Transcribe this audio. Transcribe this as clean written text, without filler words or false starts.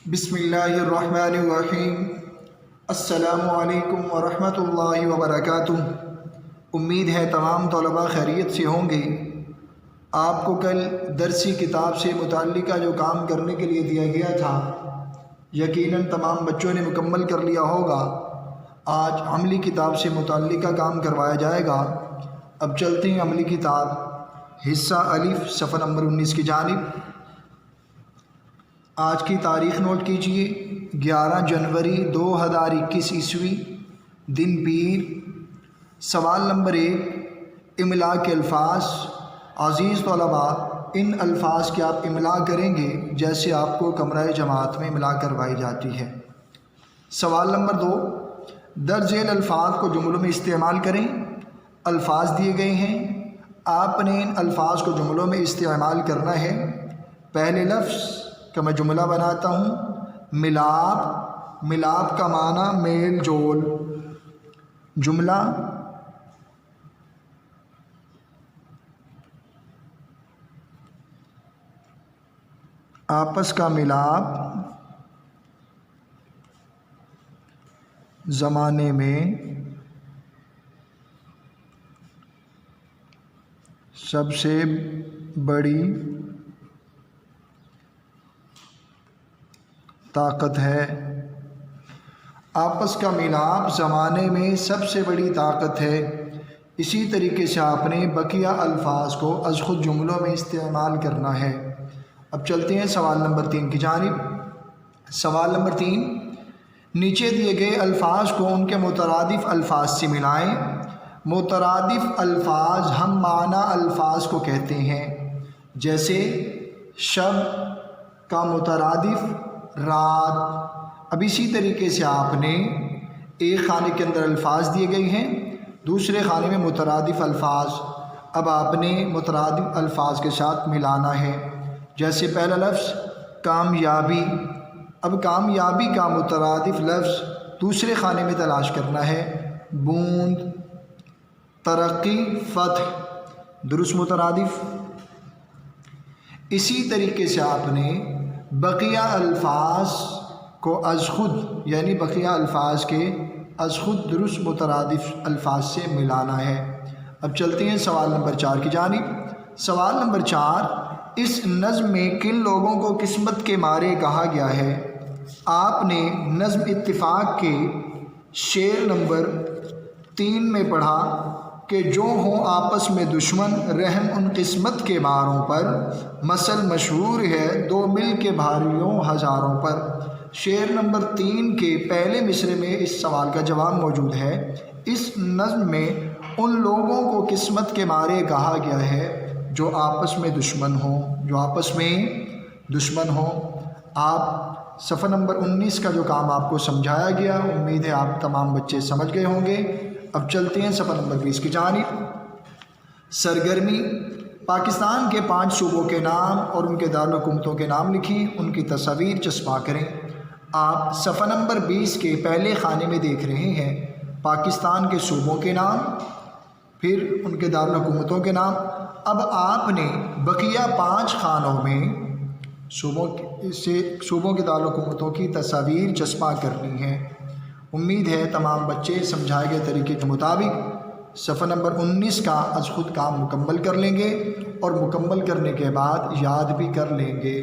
बिस्मिल्लाहिर्रहमानिर्रहीम। अस्सलामु अलैकुम वरहमतुल्लाहि वबरकातुह। उम्मीद है तमाम तलबा खैरियत से होंगे। आपको कल दरसी किताब से मुताल्लिका जो काम करने के लिए दिया गया था, यकीनन तमाम बच्चों ने मुकम्मल कर लिया होगा। आज अमली किताब से मुताल्लिका काम करवाया जाएगा। अब चलते हैं अमली किताब हिस्सा अलिफ सफ़ा नंबर 19 की जानिब। आज की तारीख़ नोट कीजिए, 11 जनवरी 2021 ईस्वी, दिन पीर। सवाल नंबर 1, इमला के अल्फाज। अज़ीज़ तलबा, इन अल्फाज के आप इमला करेंगे जैसे आपको कमरा जमात में इमला करवाई जाती है। सवाल नंबर 2, दर्ज झेल अल्फाज को जुमलों में इस्तेमाल करें। अल्फाज दिए गए हैं, आपने इन अल्फाज को जुमलों में इस्तेमाल करना है। पहले लफ्ज़ का मैं जुमला बनाता हूँ, मिलाप। मिलाप का माना मेल जोल। जुमला आपस का मिलाप, ज़माने में सबसे बड़ी ताकत है। आपस का मिलाप ज़माने में सबसे बड़ी ताकत है। इसी तरीके से आपने बकिया अल्फाज को अज़ खुद जुमलों में इस्तेमाल करना है। अब चलते हैं सवाल नंबर 3 की जानिब। सवाल नंबर 3, नीचे दिए गए अल्फाज को उनके मुतरादिफ अल्फाज से मिलाएं। मुतरादिफ अल्फाज हम माना अल्फाज को कहते हैं, जैसे शब का मुतरादिफ रात। अब इसी तरीके से आपने एक खाने के अंदर अल्फाज दिए गए हैं, दूसरे खाने में मुतरादिफ अल्फाज। अब आपने मुतरादिफ अल्फाज के साथ मिलाना है। जैसे पहला लफ्ज़ कामयाबी। अब कामयाबी का मुतरादिफ लफ्ज़ दूसरे खाने में तलाश करना है, बूंद। तरक्की, फ़तह, दुरुस्त मुतरादिफ। इसी तरीके से आपने बकिया अल्फाज को अज़ खुद, यानी बकिया अल्फाज के अज़ खुद दुरुस्त मुतरादिफ अल्फाज से मिलाना है। अब चलते हैं सवाल नंबर 4 की जानिब। सवाल नंबर 4, इस नज़्म में किन लोगों को किस्मत के मारे कहा गया है। आपने नज़्म इत्तिफ़ाक़ के शेर नंबर 3 में पढ़ा कि जो हों आपस में दुश्मन, रहम उन किस्मत के मारों पर। मसल मशहूर है, दो मिल के भारियों हज़ारों पर। शेर नंबर 3 के पहले मिसरे में इस सवाल का जवाब मौजूद है। इस नज़्म में उन लोगों को किस्मत के मारे कहा गया है जो आपस में दुश्मन हो, जो आपस में दुश्मन हो। आप सफ़ा नंबर 19 का जो काम आपको समझाया गया, उम्मीद है आप तमाम बच्चे समझ गए होंगे। अब चलते हैं सफ़ा नंबर 20 की जानिब। सरगर्मी, पाकिस्तान के 5 सूबों के नाम और उनके दारुल हुकूमतों के नाम लिखी, उनकी तस्वीर चस्पा करें। आप सफ़ा नंबर 20 के पहले खाने में देख रहे हैं पाकिस्तान के सूबों के नाम, फिर उनके दारुल हुकूमतों के नाम। अब आपने बकिया 5 खानों में सूबों के दारुल हुकूमतों की तस्वीर चस्पा करनी है। उम्मीद है तमाम बच्चे समझाए गए तरीके के मुताबिक सफ़ा नंबर 19 का अज़ खुद काम मुकम्मल कर लेंगे और मुकम्मल करने के बाद याद भी कर लेंगे।